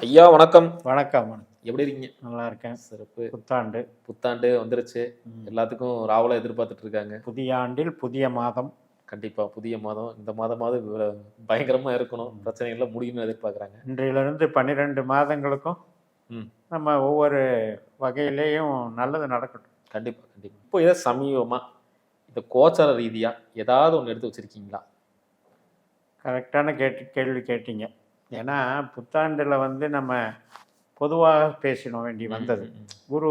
ஐயா வணக்கம். வணக்கம். எப்படி இருக்கீங்க? நல்லா இருக்கேன். சிறப்பு. புத்தாண்டு புத்தாண்டு வந்துருச்சு. எல்லாத்துக்கும் ஆவலா எதிர்பார்த்துட்டு இருக்காங்க. புதிய ஆண்டில் புதிய மாதம். கண்டிப்பா புதிய மாதம். இந்த மாதமாவது பயங்கரமா இருக்கணும். பிரச்சனைகள்லாம் முடியும்னு எதிர்பார்க்குறாங்க. இன்றையிலிருந்து 12 மாதங்களுக்கும் ம். நம்ம ஒவ்வொரு வகையிலேயும் நல்லது நடக்கட்டும். கண்டிப்பா, கண்டிப்பா. இப்போ ஏதாவது சமீபமா இந்த கோச்சார ரீதியா ஏதாவது ஒன்று எடுத்து வச்சிருக்கீங்களா? கரெக்டான கேள்வி கேட்டீங்க. ஏன்னா புத்தாண்டில் நம்ம பொதுவாக பேசின வேண்டி வந்தது. குரு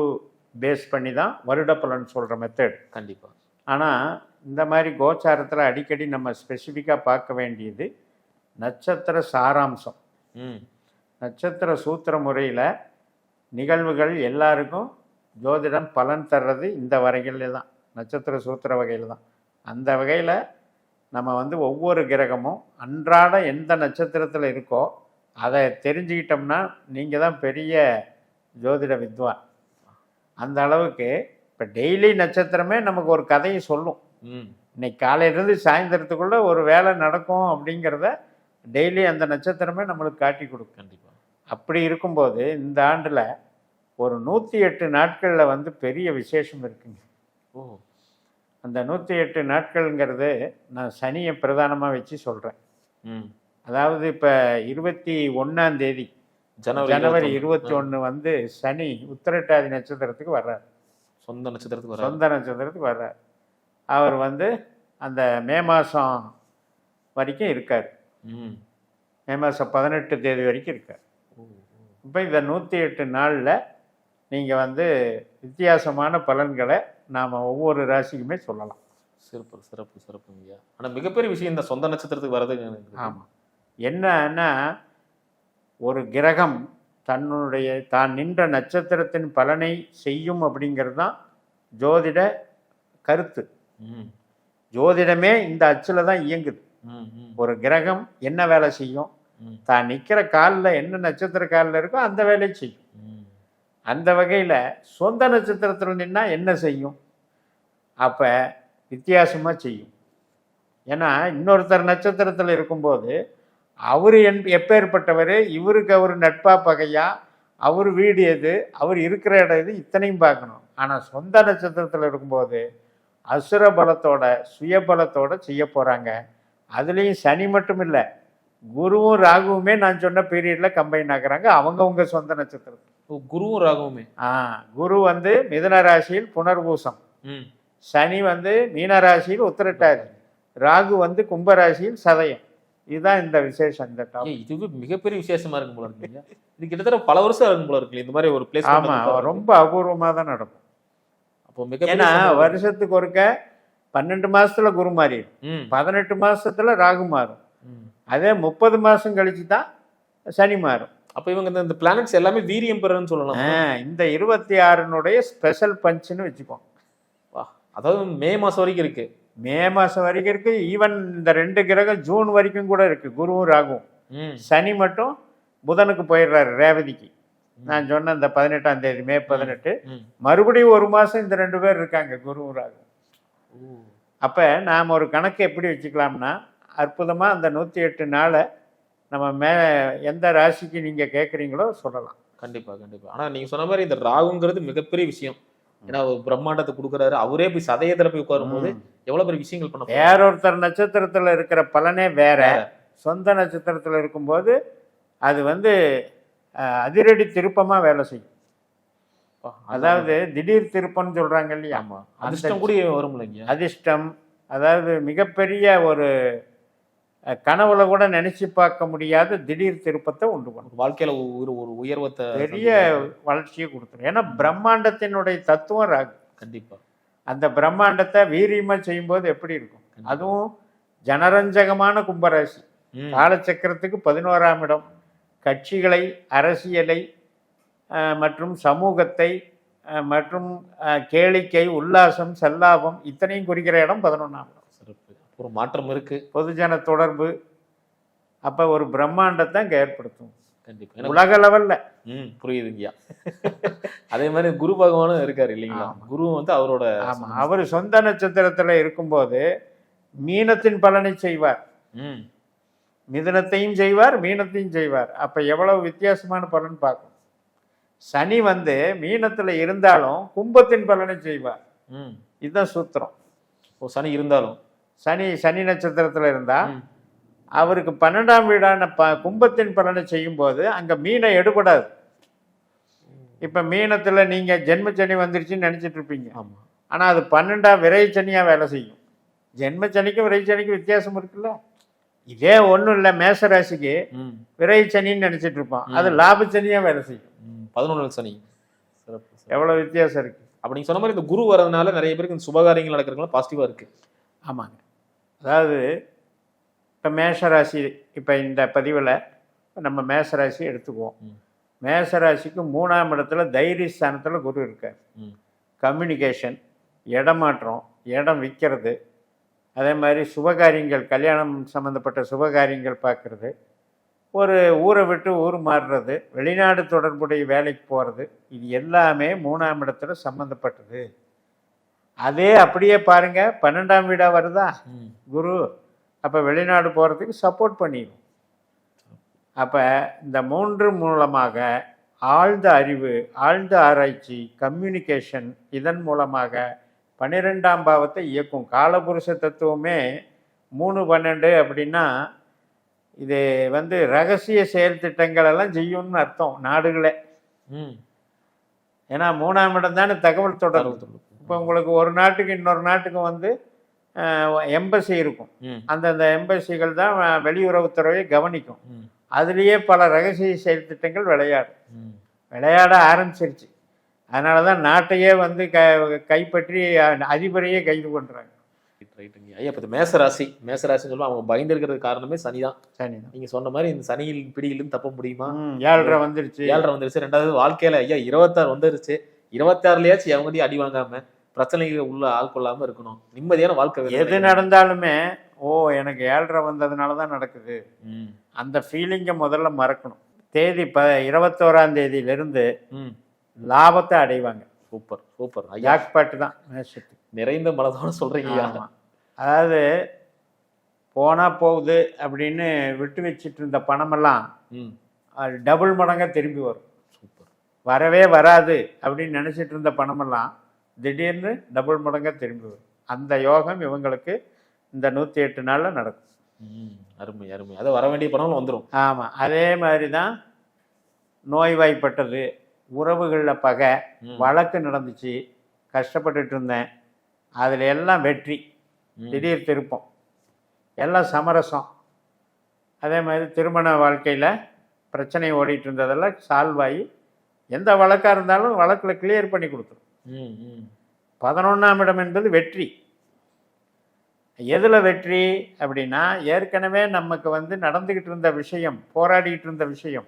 பேஸ் பண்ணி தான் வருட பலன் சொல்கிற மெத்தட். கண்டிப்பா. ஆனால் இந்த மாதிரி கோச்சாரத்தில் அடிக்கடி நம்ம ஸ்பெசிஃபிக்காக பார்க்க வேண்டியது நட்சத்திர சாராம்சம். நட்சத்திர சூத்திர முறையில் நிகழ்வுகள் எல்லாருக்கும் ஜோதிடம் பலன் தர்றது இந்த வகையில் தான், நட்சத்திர சூத்திர வகையில் தான். அந்த வகையில் நம்ம ஒவ்வொரு கிரகமும் அன்றாட எந்த நட்சத்திரத்தில் இருக்கோ அதை தெரிஞ்சுக்கிட்டோம்னா நீங்கள் தான் பெரிய ஜோதிட வித்வான். அந்த அளவுக்கு இப்போ டெய்லி நட்சத்திரமே நமக்கு ஒரு கதையை சொல்லும். இன்னைக்கு காலையிலேருந்து சாயந்தரத்துக்குள்ளே ஒரு வேலை நடக்கும் அப்படிங்கிறத டெய்லி அந்த நட்சத்திரமே நம்மளுக்கு காட்டி கொடுக்கும். கண்டிப்பாக. அப்படி இருக்கும்போது இந்த ஆண்டில் ஒரு 108 நாட்களில் பெரிய விசேஷம் இருக்குங்க. ஓ. அந்த 108 நாட்கள்ங்கிறது நான் சனியை பிரதானமாக வச்சு சொல்கிறேன். அதாவது இப்போ 21ஆம் தேதி ஜனவரி 21 சனி உத்திரட்டாதி நட்சத்திரத்துக்கு வர்றார். சொந்த நட்சத்திரத்துக்கு வர்றார். அவர் அந்த மே மாதம் வரைக்கும் இருக்கார். மே மாதம் 18 தேதி வரைக்கும் இருக்கார். இப்போ இந்த 108 நாளில் நீங்கள் வித்தியாசமான பலன்களை நாம் ஒவ்வொரு ராசிக்குமே சொல்லலாம். சிறப்பு சிறப்பு சிறப்பு ஐயா. ஆனால் மிகப்பெரிய விஷயம் இந்த சொந்த நட்சத்திரத்துக்கு வர்றது. ஆமாம். என்னன்னா ஒரு கிரகம் தான் நின்ற நட்சத்திரத்தின் பலனை செய்யும் அப்படிங்கிறது தான் ஜோதிட கருத்து. ஜோதிடமே இந்த அச்சில் தான் இயங்குது. ஒரு கிரகம் என்ன வேலை செய்யும், தான் நிற்கிற காலில் என்ன நட்சத்திர காலில் இருக்கோ அந்த வேலையை செய்யும். அந்த வகையில் சொந்த நட்சத்திரத்தில் நின்னா என்ன செய்யும்? அப்போ வித்தியாசமாக செய்யும். ஏன்னா இன்னொருத்தர் நட்சத்திரத்தில் இருக்கும்போது அவர் எப்பேற்பட்டவர், இவருக்கு அவர் நட்பா பகையா, அவர் வீடு எது, அவர் இருக்கிற இடம் எது, இத்தனையும் பார்க்கணும். ஆனால் சொந்த நட்சத்திரத்தில் இருக்கும்போது அசுர பலத்தோட சுயபலத்தோட செய்ய போகிறாங்க. அதுலேயும் சனி மட்டும் இல்லை, குருவும் ராகுவுமே நான் சொன்ன பீரியடில் கம்பைன் ஆகுறாங்க அவங்கவுங்க சொந்த நட்சத்திரத்தில். குருவும் ராகுவுமே. குரு மிதுன ராசியில் புனர்பூசம், சனி மீனராசியில் உத்திரட்டாதி, ராகு கும்பராசியில் சதயம். இதுதான் இந்த விசேஷம். இந்த டாபிக் இது மிகப்பெரிய விசேஷமா இருக்கும் போல இருக்கு. இது கிட்டத்தட்ட பல வருஷம் இருக்கும் போல இருக்கு இந்த மாதிரி ஒரு பிளேஸ். ஆமா, ரொம்ப அபூர்வமாக தான் நடக்கும். அப்போ ஏன்னா வருஷத்துக்கு ஒருக்க 12 மாசத்துல குரு மாறிடும், 18 மாசத்துல ராகு மாறும், அதே 30 மாசம் கழிச்சு தான் சனி மாறும். அப்போ இவங்க இந்த பிளானட்ஸ் எல்லாமே வீரியம் பெறன்னு சொல்லலாம். இந்த 26 ஸ்பெஷல் பஞ்சுன்னு வச்சுப்போம். அதாவது மே மாசம் வரைக்கும் இருக்கு. மே மாதம் வரைக்கும் இருக்குது. ஈவன் இந்த 2 கிரகம் ஜூன் வரைக்கும் கூட இருக்குது, குருவும் ராகும். சனி மட்டும் புதனுக்கு போயிடுறாரு ரேவதிக்கு. நான் சொன்ன இந்த 18ஆம் தேதி மே 18 மறுபடியும் ஒரு மாதம் இந்த 2 பேர் இருக்காங்க, குருவும் ராகும். அப்போ நாம் ஒரு கணக்கு எப்படி வச்சுக்கலாம்னா, அற்புதமாக அந்த 108 நாளை நம்ம எந்த ராசிக்கு நீங்கள் கேட்குறீங்களோ சொல்லலாம். கண்டிப்பாக கண்டிப்பாக. ஆனால் நீங்கள் சொன்ன மாதிரி இந்த ராகுங்கிறது மிகப்பெரிய விஷயம். ஏன்னா பிரம்மாண்டத்தை கொடுக்குறாரு, அவரே போய் சதயத்தில் போய் உட்காரும் போது எவ்வளவு பெரிய விஷயங்கள் பண்ண. வேறொருத்தர் நட்சத்திரத்தில் இருக்கிற பலனே வேற, சொந்த நட்சத்திரத்தில் இருக்கும்போது அது அதிரடி திருப்பமா வேலை செய்யும். அதாவது திடீர் திருப்பம்னு சொல்றாங்க இல்லையா? அதிர்ஷ்டம் கூட வரும் இல்லைங்க. அதிர்ஷ்டம், அதாவது மிகப்பெரிய ஒரு கனவுல கூட நினைச்சு பார்க்க முடியாத திடீர் திருப்பத்தை உண்டு பண்ணும். வாழ்க்கையில ஒரு உயர்வத்தை, பெரிய வளர்ச்சியை கொடுத்துரும். ஏன்னா பிரம்மாண்டத்தினுடைய தத்துவம் ராகு. கண்டிப்பா. அந்த பிரம்மாண்டத்தை வீரியமா செய்யும்போது எப்படி இருக்கும்? அதுவும் ஜனரஞ்சகமான கும்பராசி, காலச்சக்கரத்துக்கு 11ஆம் இடம், கட்சிகளை, அரசியலை மற்றும் சமூகத்தை மற்றும் கேளிக்கை, உல்லாசம், செல்லாபம் இத்தனையும் குறிக்கிற இடம் 11ஆம் இடம். ஒரு மாற்றம் இருக்கு, பொதுஜன தொடர்பு. அப்போ ஒரு பிரம்மாண்டத்தை அங்கே ஏற்படுத்தும். கண்டிப்பா உலக லெவல்ல. புரியுதுங்கய்யா. அதே மாதிரி குரு பகவானும் இருக்காரு இல்லைங்களா? குரு அவரோட அவர் சொந்த நட்சத்திரத்துல இருக்கும்போது மீனத்தின் பலனை செய்வார். மிதுனத்தையும் செய்வார், மீனத்தையும் செய்வார். அப்போ எவ்வளவு வித்தியாசமான பலன் பார்க்கும். சனி வந்து மீனத்தில் இருந்தாலும் கும்பத்தின் பலனை செய்வார். இதுதான் சூத்திரம். ஓ, சனி இருந்தாலும் சனி நட்சத்திரத்தில் இருந்தால் அவருக்கு 12ஆம் வீடான கும்பத்தின் பலனை செய்யும்போது அங்கே மீனை எடுபடாது. இப்போ மீனத்தில் நீங்கள் ஜென்மச்சனி வந்துருச்சுன்னு நினச்சிட்டு இருப்பீங்க. ஆமாம். ஆனால் அது 12ஆம் விரைச்சனியாக வேலை செய்யும். ஜென்மச்சனிக்கும் விரைச்சனிக்கும் வித்தியாசம் இருக்குல்ல. இதே ஒன்றும் இல்லை, மேசராசிக்கு விரைச்சனின்னு நினச்சிட்டு இருப்பான், அது லாபச்சனியாக வேலை செய்யும். 11 சனி. சிறப்பு. எவ்வளோ வித்தியாசம் இருக்குது. அப்போ நீங்கள் சொன்ன மாதிரி இந்த குரு வரதுனால நிறைய பேருக்கு இந்த சுபகாரியங்கள் நடக்கிறதுனால பாசிட்டிவாக இருக்குது. ஆமாங்க. அதாவது இப்போ மேஷராசி, இப்போ இந்த பதிவில் நம்ம மேஷராசி எடுத்துக்குவோம். மேஷராசிக்கு 3ஆம் இடத்துல தைரியஸ்தானத்தில் குரு இருக்கார். கம்யூனிகேஷன், இடமாற்றம், இடம் விற்கிறது, அதே மாதிரி சுபகாரியங்கள், கல்யாணம் சம்மந்தப்பட்ட சுபகாரியங்கள் பார்க்குறது, ஒரு ஊரை விட்டு ஊர் மாறுறது, வெளிநாடு தொடர்புடைய வேலைக்கு போகிறது, இது எல்லாமே 3ஆம் இடத்துல சம்மந்தப்பட்டது. அதே அப்படியே பாருங்க 12ஆம் வீடாக வருதா குரு, அப்போ வெளிநாடு போகிறதுக்கு சப்போர்ட் பண்ணிடும். அப்போ இந்த 3 மூலமாக ஆழ்ந்த அறிவு, ஆழ்ந்த ஆராய்ச்சி, கம்யூனிகேஷன், இதன் மூலமாக 12ஆம் பாவத்தை இயக்கும். காலபுருஷ தத்துவமே 3-12 அப்படின்னா இது வந்து ரகசிய செயல் திட்டங்கள் எல்லாம் செய்யும்னு அர்த்தம் நாடுகளே. ஏன்னா 3ஆம் இடம் தானே தகவல் தொடர்பு. இப்போ உங்களுக்கு ஒரு நாட்டுக்கு இன்னொரு நாட்டுக்கு வந்து எம்பசி இருக்கும். அந்தந்த எம்பசிகள் தான் வெளியுறவுத்துறையை கவனிக்கும். அதுலேயே பல ரகசிய செயல் திட்டங்கள் விளையாட ஆரம்பிச்சிருச்சு. அதனால தான் நாட்டையே வந்து கைப்பற்றி அதிபரையே கைது பண்ணுறாங்க. ரைட்டுங்க ஐயா. இப்போ மேசராசின்னு சொல்லுவோம், அவங்க பயந்துருக்கிறது காரணமே சனி தான். நீங்கள் சொன்ன மாதிரி இந்த சனியில் பிடியிலும் தப்ப முடியுமா? 7.5 வந்துருச்சு. 2வது வாழ்க்கையில் ஐயா 26 வந்துருச்சு. 26லயாச்சும் எவங்கதையும் அடி வாங்காம பிரச்சனைகள் உள்ள ஆள்கொள்ளாம இருக்கணும், நிம்மதியான வாழ்க்கை. எது நடந்தாலுமே எனக்கு 7.5 வந்ததுனால தான் நடக்குது, அந்த ஃபீலிங்கை முதல்ல மறக்கணும். தேதி 21ஆம் தேதியிலிருந்து லாபத்தை அடைவாங்க. Super super. ஜாக்பாட்டு தான் நிறைந்த மனதோட சொல்றீங்க. அதாவது போனா போகுது அப்படின்னு விட்டு வச்சுட்டு இருந்த பணமெல்லாம் டபுள் மடங்கா திரும்பி வரும். சூப்பர். வரவே வராது அப்படின்னு நினைச்சிட்டு இருந்த பணமெல்லாம் திடீர்னு டபுள் மடங்கா திரும்பி வரும். அந்த யோகம் இவங்களுக்கு இந்த 108 நாள்ல நடக்கும். அருமை அருமை. அதை வர வேண்டிய பணம் வந்துடும். ஆமாம். அதே மாதிரி தான் நோய்வாய்ப்பட்டது, உறவுகளில் பகை, வழக்கு நடந்துச்சு, கஷ்டப்பட்டுட்டு இருந்தேன், அதில் எல்லாம் வெற்றி, திடீர் திருப்பம், எல்லாம் சமரசம். அதே மாதிரி திருமண வாழ்க்கையில் பிரச்சனை ஓடிட்டு இருந்ததெல்லாம் சால்வ் ஆகி எந்த வழக்காக இருந்தாலும் வழக்கில் கிளியர் பண்ணி கொடுத்துரும். 11ஆம் இடம் என்பது வெற்றி. எதில் வெற்றி அப்படின்னா, ஏற்கனவே நமக்கு வந்து நடந்துக்கிட்டு இருந்த விஷயம், போராடிக்கிட்டு இருந்த விஷயம்,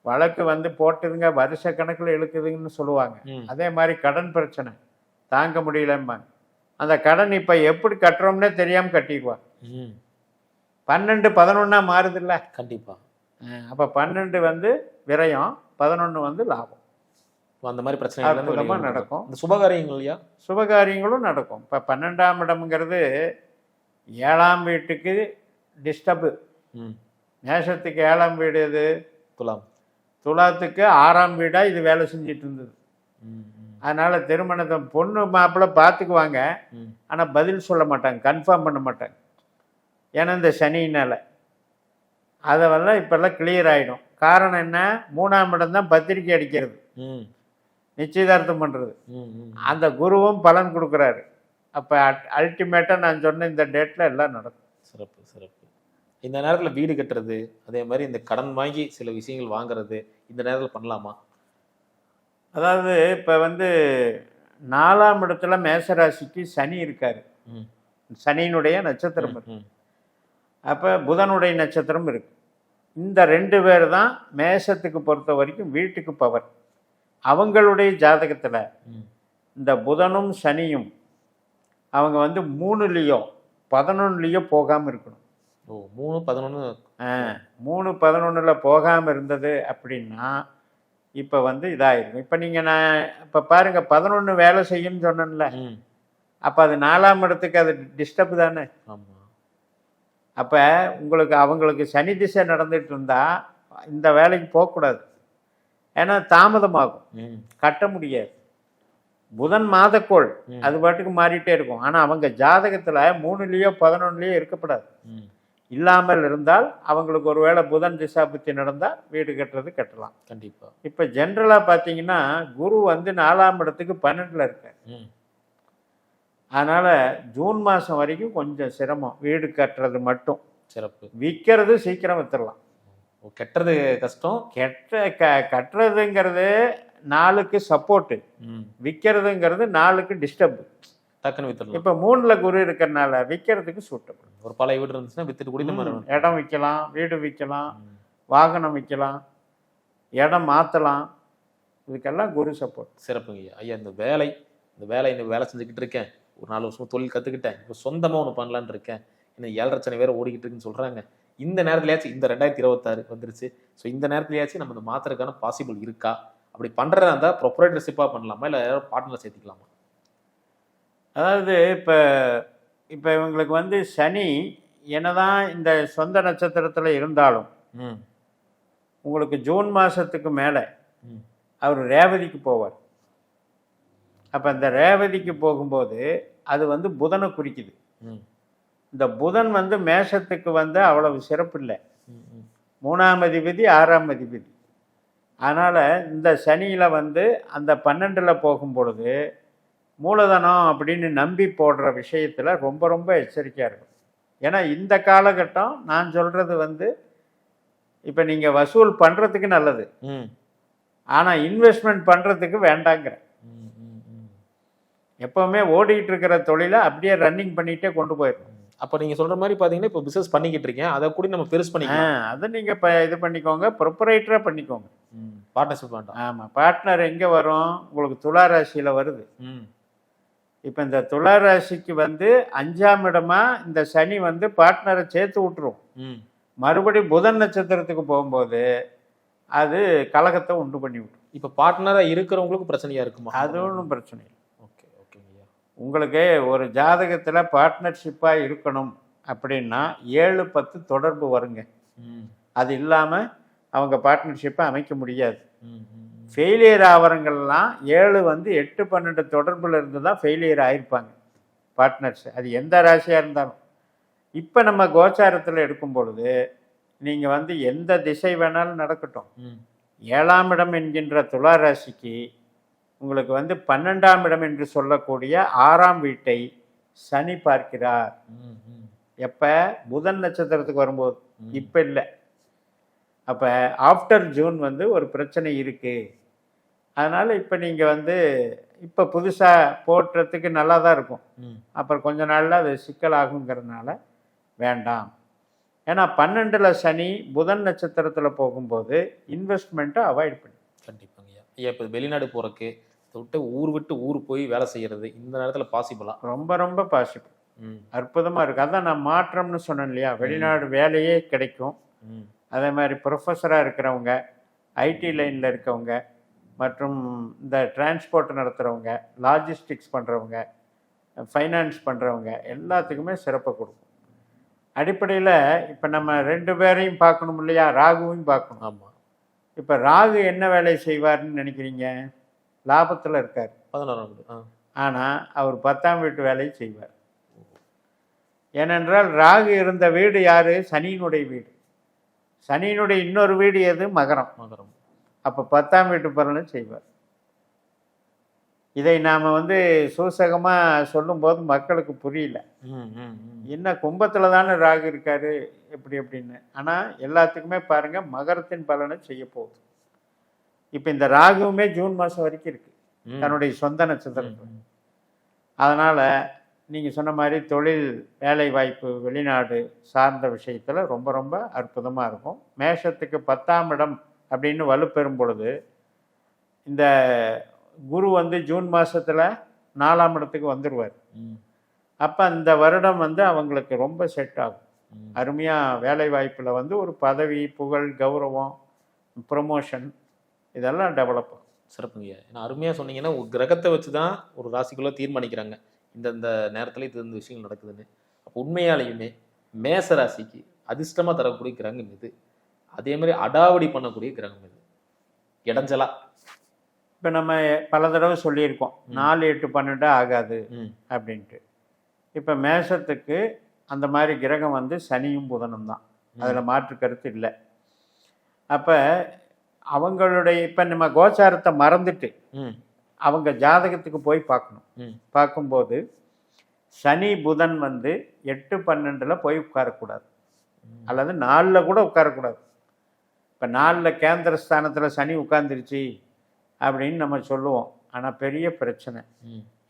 வழக்கு வந்து போட்டுதுங்க வருஷ கணக்கில் இழுக்குதுன்னு சொல்லுவாங்க. அதே மாதிரி கடன் பிரச்சனை தாங்க முடியலம்பாங்க. அந்த கடன் இப்போ எப்படி கட்டுறோம்னே தெரியாமல் கட்டிடுவாங்க. 12 11 மாறுது இல்லை? கண்டிப்பாக. அப்போ 12 வந்து விரயம், 11 வந்து லாபம். அந்த மாதிரி பிரச்சனை நடக்கும். இந்த சுபகாரியங்கள் இல்லையா? சுபகாரியங்களும் நடக்கும். இப்போ 12ஆம் இடம்ங்கிறது 7ஆம் வீட்டுக்கு டிஸ்டர்பு. மேஷத்துக்கு 7ஆம் வீடு எது? துலாம். துலாத்துக்கு 6ஆம் வீடாக இது வேலை செஞ்சிட்டு இருந்தது. அதனால திருமணத்தை பொண்ணு மாப்பிள்ளை பார்த்துக்குவாங்க, ஆனால் பதில் சொல்ல மாட்டாங்க, கன்ஃபார்ம் பண்ண மாட்டாங்க. ஏன்னா இந்த சனியினால் அதெல்லாம் இப்போல்லாம் கிளியர் ஆகிடும். காரணம் என்ன? 3ஆம் இடம் தான் பத்திரிக்கை அடிக்கிறது, நிச்சயதார்த்தம் பண்ணுறது. அந்த குருவும் பலன் கொடுக்குறாரு. அப்போ அல்டிமேட்டாக நான் சொன்ன இந்த டேட்டில் எல்லாம் நடக்கும். சிறப்பு சிறப்பு. இந்த நேரத்தில் வீடு கட்டுறது, அதே மாதிரி இந்த கடன் வாங்கி சில விஷயங்கள் வாங்குறது இந்த நேரத்தில் பண்ணலாமா? அதாவது இப்போ வந்து 4ஆம் இடத்துல மேசராசிக்கு சனி இருக்கார். சனியினுடைய நட்சத்திரம் இருக்கு. அப்போ புதனுடைய நட்சத்திரம் இருக்கு. இந்த 2 பேர் தான் மேசத்துக்கு பொறுத்த வரைக்கும் வீட்டுக்கு பவர். அவங்களுடைய ஜாதகத்தில் இந்த புதனும் சனியும் அவங்க வந்து 3லேயோ 11லேயோ போகாமல் இருக்கணும். 3-11 போகாமல் இருந்தது அப்படின்னா இப்போ வந்து இதாகிடும். இப்போ நீங்கள் நான் இப்போ பாருங்கள் 11 வேலை செய்யும்னு சொன்னேன்ல, அப்போ அது 4ஆம் இடத்துக்கு அது டிஸ்டர்ப் தானே. ஆமாம். அப்போ அவங்களுக்கு சனி திசை நடந்துட்டு இருந்தா இந்த வேலைக்கு போகக்கூடாது. ஏன்னா தாமதமாகும், ம். கட்ட முடியாது. புதன் மாதக்கோள், ம். அது பாட்டுக்கு மாறிட்டே இருக்கும். ஆனால் அவங்க ஜாதகத்தில் 3லேயோ 11லேயோ இருக்கப்படாது. ம். இல்லாமல் இருந்தால் அவங்களுக்கு ஒருவேளை புதன் திசா புத்தி நடந்தால் வீடு கட்டுறது கட்டலாம். கண்டிப்பா. இப்போ ஜென்ரலாக பார்த்தீங்கன்னா குரு வந்து 4ஆம் இடத்துக்கு 12ல் இருக்கார். ம். அதனால் ஜூன் மாதம் வரைக்கும் கொஞ்சம் சிரமம் வீடு கட்டுறது மட்டும். சிறப்பு. விற்கிறது சீக்கிரம் விற்றுடலாம். கெட்டுறது கஷ்டம். கட்டுறதுங்கிறது 4க்கு சப்போர்ட்டு, ம். விற்கிறதுங்கிறது 4க்கு டிஸ்டர்ப். டக்குன்னு வித்துடலாம். இப்போ 3ல் குரு இருக்கிறனால விற்கிறதுக்கு சூட்டபிள். ஒரு பழைய வீடு இருந்துச்சுன்னா வித்துட்டு கூட இந்த மாதிரி இடம் விற்கலாம், வீடு விற்கலாம், ம். வாகனம் விற்கலாம், இடம் மாற்றலாம். இதுக்கெல்லாம் குரு சப்போர்ட். சிறப்புங்க ஐயா. ஐயா இந்த வேலை இந்த வேலை செஞ்சுக்கிட்டு இருக்கேன், ஒரு 4 வருஷம் தொழில் கற்றுக்கிட்டேன், இப்போ சொந்தமாக ஒன்று பண்ணலான்னு இருக்கேன், இன்னும் 7,00,000 வேறு ஓடிக்கிட்டு இருக்குன்னு சொல்கிறாங்க. இந்த நேரத்துலையாச்சும் இந்த 2026 வந்துருச்சு, ஸோ இந்த நேரத்துலையாச்சும் நம்ம இந்த மாற்றுறதுக்கான பாசிபிள் இருக்கா? அப்படி பண்ணுறதா இருந்தால் ப்ரொப்ரைட்டர்ஷிப்பாக பண்ணலாமா, இல்லை யாரும் பார்ட்னர் சேர்த்துக்கலாமா? அதாவது இப்போ இவங்களுக்கு வந்து சனி என்னதான் இந்த சொந்த நட்சத்திரத்தில் இருந்தாலும் ம். உங்களுக்கு ஜூன் மாதத்துக்கு மேலே ம். அவர் ரேவதிக்கு போவார். அப்போ அந்த ரேவதிக்கு போகும்போது அது வந்து புதனை குறிக்குது. ம். இந்த புதன் வந்து மேஷத்துக்கு வந்து அவ்வளவு சிறப்பு இல்லை. ம். ம். 3ஆம் அதிபதி 6ஆம் அதிபதி. அதனால் இந்த சனியில் வந்து அந்த 12ல் போகும் பொழுது மூலதனம் அப்படின்னு நம்பி போடுற விஷயத்தில் ரொம்ப ரொம்ப எச்சரிக்கையாக இருக்கும். ஏன்னா இந்த காலகட்டம் நான் சொல்கிறது வந்து இப்போ நீங்கள் வசூல் பண்ணுறதுக்கு நல்லது, ம். ஆனால் இன்வெஸ்ட்மெண்ட் பண்ணுறதுக்கு வேண்டாங்கிற. ம். ம். ம். எப்போவுமே ஓடிக்கிட்டு இருக்கிற தொழிலை அப்படியே ரன்னிங் பண்ணிகிட்டே கொண்டு போயிடும். அப்போ நீங்கள் சொல்கிற மாதிரி பார்த்தீங்கன்னா இப்போ பிஸ்னஸ் பண்ணிக்கிட்டு இருக்கேன், அதை கூட நம்ம பெருசு பண்ணிக்கலாம். அதை நீங்கள் இப்போ இது பண்ணிக்கோங்க, ப்ரொப்ரைட்டராக பண்ணிக்கோங்க. பார்ட்னர்ஷிப் வேண்டாம். ஆமாம், பார்ட்னர் எங்கே வரும்? உங்களுக்கு துலா ராசியில் வருது. ம். இப்போ இந்த துலா ராசிக்கு வந்து 5ஆம் இடமா இந்த சனி வந்து பார்ட்னரை சேர்த்து விட்டுரும். ம். மறுபடியும் புதன் நட்சத்திரத்துக்கு போகும்போது அது கலகத்தை உண்டு பண்ணி விட்டுரும். இப்போ பார்ட்னராக இருக்கிறவங்களுக்கு பிரச்சனையாக இருக்குமா? அது ஒன்றும் பிரச்சனை இல்லை. ஓகே ஓகேங்க ஐயா. உங்களுக்கு ஒரு ஜாதகத்தில் பார்ட்னர்ஷிப்பாக இருக்கணும் அப்படின்னா 7-10 தொடர்பு வருங்க. ம். அது இல்லாமல் அவங்க பார்ட்னர்ஷிப்பை அமைக்க முடியாது. ம். ம். ஃபெயிலியர் ஆகிறவங்கள்லாம் 7 வந்து 8-12 தொடர்பில் இருந்து தான் ஃபெயிலியர் ஆகிருப்பாங்க பார்ட்னர்ஸ், அது எந்த ராசியாக இருந்தாலும். இப்போ நம்ம கோச்சாரத்தில் எடுக்கும் பொழுது நீங்கள் வந்து எந்த திசை வேணாலும் நடக்கட்டும், ம். 7ஆம் இடம் என்கின்ற துலா ராசிக்கு உங்களுக்கு வந்து 12ஆம் இடம் என்று சொல்லக்கூடிய 6ஆம் வீட்டை சனி பார்க்கிறார். ம். ம். எப்போ? புதன் நட்சத்திரத்துக்கு வரும்போது. ம். இப்போ இல்லை. அப்போ ஆஃப்டர் ஜூன் வந்து ஒரு பிரச்சனை இருக்குது. அதனால் இப்போ நீங்கள் வந்து இப்போ புதுசாக போட்டுறதுக்கு நல்லா தான் இருக்கும், ம். அப்புறம் கொஞ்ச நாளில் அது சிக்கலாகுங்கிறதுனால வேண்டாம். ஏன்னா 12ல் சனி புதன் நட்சத்திரத்தில் போகும்போது இன்வெஸ்ட்மெண்ட்டை அவாய்ட் பண்ணி. கண்டிப்பாங்க ஐயா. ஐயா இப்போ வெளிநாடு போகிறக்கு விட்டு ஊர் போய் வேலை செய்கிறது இந்த நேரத்தில் பாசிபிளா? ரொம்ப ரொம்ப பாசிபிள். ம். அற்புதமாக இருக்குது. அதான் நான் மாற்றம்னு சொன்னேன் இல்லையா, வெளிநாடு வேலையே கிடைக்கும். ம். அதே மாதிரி ப்ரொஃபஸராக இருக்கிறவங்க, ஐடி லைனில் இருக்கவங்க, மற்றும் இந்த டிரான்ஸ்போர்ட் நடத்துகிறவங்க, லாஜிஸ்டிக்ஸ் பண்ணுறவங்க, ஃபைனான்ஸ் பண்ணுறவங்க எல்லாத்துக்குமே சிறப்பை கொடுக்கும். அடிப்படையில் இப்போ நம்ம 2 பேரையும் பார்க்கணும் இல்லையா, ராகுவையும் பார்க்கணும். ஆமாம். இப்போ ராகு என்ன வேலை செய்வார்னு நினைக்கிறீங்க? லாபத்தில் இருக்கார். 11ஆம் வீடு. ஆனால் அவர் 10ஆம் வீட்டு வேலையை செய்வார். ஏனென்றால் ராகு இருந்த வீடு யார்? சனியினுடைய வீடு. சனியினுடைய இன்னொரு வீடு எது? மகரம். மகரம். அப்போ 10ஆம் வீட்டு பலனை செய்வார். இதை நாம் வந்து சூசகமாக சொல்லும்போது மக்களுக்கு புரியல. ம். ம். ம். என்ன கும்பத்தில் தானே ராகு இருக்காரு எப்படி அப்படின்னு. ஆனால் எல்லாத்துக்குமே பாருங்கள் மகரத்தின் பலனை செய்ய போகுது. இப்போ இந்த ராகுவுமே ஜூன் மாதம் வரைக்கும் இருக்குது ம். தன்னுடைய சொந்த நட்சத்திரத்தில். ம். அதனால் நீங்கள் சொன்ன மாதிரி தொழில், வேலை வாய்ப்பு, வெளிநாடு சார்ந்த விஷயத்தில் ரொம்ப ரொம்ப அற்புதமாக இருக்கும். மேஷத்துக்கு 10ஆம் இடம் அப்படின்னு வலுப்பெறும் பொழுது இந்த குரு வந்து ஜூன் மாதத்தில் 4ஆம் இடத்துக்கு வந்துடுவார். ம். அப்போ அந்த வருடம் வந்து அவங்களுக்கு ரொம்ப செட் ஆகும். ம். அருமையாக வேலை வாய்ப்பில் வந்து ஒரு பதவி, புகழ், கௌரவம், ப்ரொமோஷன் இதெல்லாம் டெவலப் ஆகும். சிறப்புங்கய்யா. ஏன்னா அருமையாக சொன்னீங்கன்னா ஒரு கிரகத்தை வச்சு தான் ஒரு ராசிக்குள்ளே தீர்மானிக்கிறாங்க இந்த இந்த நேரத்தில் இது இந்த விஷயங்கள் நடக்குதுன்னு. அப்போ உண்மையாலேயுமே மேச ராசிக்கு அதிர்ஷ்டமா தரக்கூடிய கிரகம் இது. அதே மாதிரி அடாவடி பண்ணக்கூடிய கிரகம் இது. இடைஞ்சலா. இப்போ நம்ம பல தடவை சொல்லியிருக்கோம் 4, 8, 12 ஆகாது அப்படின்ட்டு. இப்போ மேஷத்துக்கு அந்த மாதிரி கிரகம் வந்து சனியும் புதனும் தான், அதில் மாற்று கருத்து இல்லை. அப்போ அவங்களுடைய இப்போ நம்ம கோச்சாரத்தை மறந்துட்டு அவங்க ஜாதகத்துக்கு போய் பார்க்கணும். பார்க்கும்போது சனி புதன் வந்து 8, 12 போய் உட்காரக்கூடாது, அல்லது 4 கூட உட்காரக்கூடாது. இப்போ 4 கேந்திர ஸ்தானத்தில் சனி உட்கார்ந்துருச்சு அப்படின்னு நம்ம சொல்லுவோம். ஆனால் பெரிய பிரச்சனை.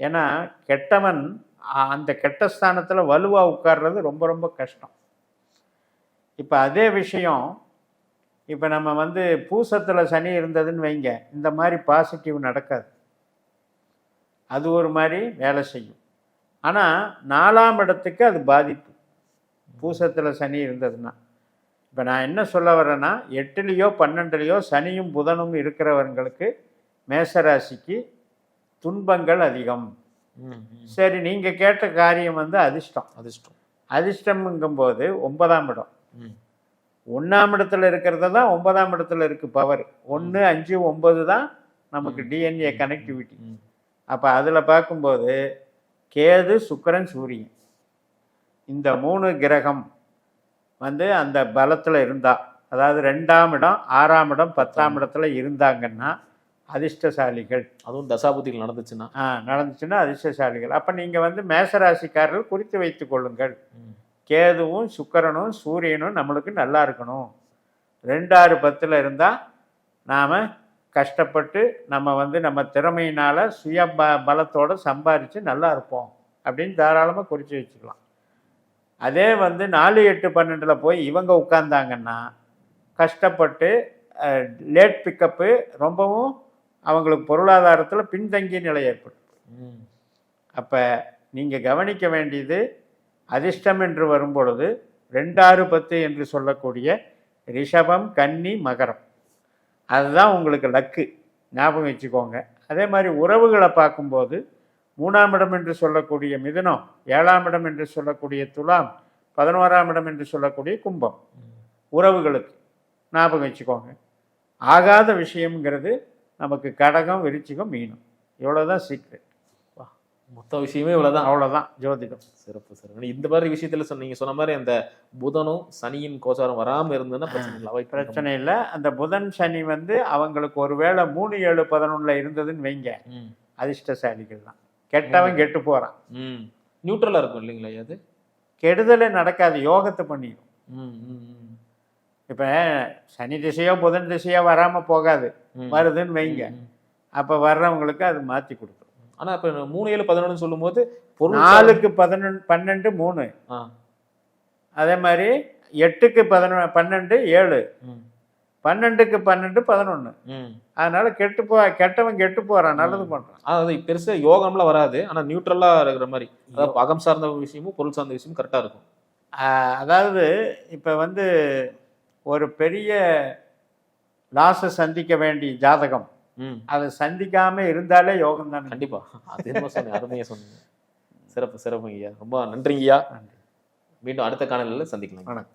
ஏன்னா கெட்டவன் அந்த கெட்ட ஸ்தானத்தில் வலுவாக உட்கார்றது ரொம்ப ரொம்ப கஷ்டம். இப்போ அதே விஷயம் இப்போ நம்ம வந்து பூசத்தில் சனி இருந்ததுன்னு வைங்க, இந்த மாதிரி பாசிட்டிவ் நடக்காது, அது ஒரு மாதிரி வேலை செய்யும். ஆனால் 4ஆம் இடத்துக்கு அது பாதிப்பு, பூசத்தில் சனி இருந்ததுன்னா. இப்போ நான் என்ன சொல்ல வரேன்னா 8லேயோ 12லேயோ சனியும் புதனும் இருக்கிறவங்களுக்கு மேசராசிக்கு துன்பங்கள் அதிகம். சரி, நீங்கள் கேட்ட காரியம் வந்து அதிர்ஷ்டம். அதிர்ஷ்டம்ங்கும்போது 9ஆம் இடம், 1ஆம் இடத்துல இருக்கிறது தான் 9ஆம் இடத்துல இருக்கு பவர். 1, 5, 9 தான் நமக்கு டிஎன்ஏ கனெக்டிவிட்டி. அப்போ அதில் பார்க்கும்போது கேது, சுக்கிரன், சூரியன் இந்த 3 கிரகம் வந்து அந்த பலத்தில் இருந்தால், அதாவது 2ஆம் இடம், 6ஆம் இடம், 10ஆம் இடத்துல இருந்தாங்கன்னா அதிர்ஷ்டசாலிகள். அதுவும் தசாபுத்திகள் நடந்துச்சுன்னா அதிர்ஷ்டசாலிகள். அப்போ நீங்கள் வந்து மேசராசிக்காரர்கள் குறித்து வைத்து கொள்ளுங்கள், கேதுவும் சுக்கிரனும் சூரியனும் நம்மளுக்கு நல்லா இருக்கணும். 2, 6, 10 இருந்தால் நாம் கஷ்டப்பட்டு நம்ம வந்து நம்ம திறமையினால் சுய பலத்தோடு சம்பாதிச்சு நல்லா இருப்போம் அப்படின்னு தாராளமாக குறித்து வச்சுக்கலாம். அதே வந்து 4, 8, 12 போய் இவங்க உட்கார்ந்தாங்கன்னா கஷ்டப்பட்டு லேட் பிக்கப்பு, ரொம்பவும் அவங்களுக்கு பொருளாதாரத்தில் பின்தங்கிய நிலை ஏற்படும். அப்போ நீங்கள் கவனிக்க வேண்டியது, அதிர்ஷ்டம் என்று வரும்பொழுது 2, 6, 10 என்று சொல்லக்கூடிய ரிஷபம், கன்னி, மகரம், அதுதான் உங்களுக்கு லக்கு, ஞாபகம் வச்சுக்கோங்க. அதே மாதிரி உறவுகளை பார்க்கும்போது 3ஆம் இடம் என்று சொல்லக்கூடிய மிதுனம், 7ஆம் இடம் என்று சொல்லக்கூடிய துலாம், 11ஆம் இடம் என்று சொல்லக்கூடிய கும்பம், உறவுகளுக்கு ஞாபகம் வச்சுக்கோங்க. ஆகாத விஷயம்ங்கிறது நமக்கு கடகம், விருச்சிகம், மீனம், இவ்வளோதான் சீக்ரெட். மொத்த விஷயமே இவ்வளோதான். அவ்வளோதான் ஜோதிடம். சிறப்பு. இந்த மாதிரி விஷயத்தில் நீங்கள் சொன்ன மாதிரி அந்த புதனும் சனியின் கோச்சாரம் வராமல் இருந்ததுன்னா பிரச்சனை இல்லை. அந்த புதன் சனி வந்து அவங்களுக்கு ஒருவேளை 3, 7, 11 இருந்ததுன்னு வைங்க, அதிர்ஷ்டசாலிகள் தான். கெட்டவன் கெட்டு போகிறான், நியூட்ரலாக இருக்கும் இல்லைங்களா? அது கெடுதலே நடக்காது, யோகத்தை பண்ணிடும். இப்போ சனி திசையோ புதன் திசையோ வராமல் போகாது, வருதுன்னு வைங்க, அப்போ வர்றவங்களுக்கு அது மாற்றி கொடுக்கும். ஆனால் இப்போ 3, 7, 11 சொல்லும்போது 4க்கு 12, 3, அதே மாதிரி 8க்கு 12, 7, 12க்கு 12, 11. அதனால கெட்டவன் கெட்டு போறான், நல்லது பண்றான். அதாவது பெருசா யோகம்லாம் வராது, ஆனால் நியூட்ரலா இருக்கிற மாதிரி, அதாவது அகம் சார்ந்த விஷயமும் பொருள் சார்ந்த விஷயமும் கரெக்டாக இருக்கும். அதாவது இப்போ வந்து ஒரு பெரிய லாஸை சந்திக்க வேண்டிய ஜாதகம் அதை சந்திக்காம இருந்தாலே யோகம் தான். கண்டிப்பா, அது என்ன சொன்னீங்க, அருமையா சொன்னீங்க. சிறப்பு ஐயா, ரொம்ப நன்றிங்கய்யா. மீண்டும் அடுத்த காணொலியில் சந்திக்கலாம். வணக்கம்.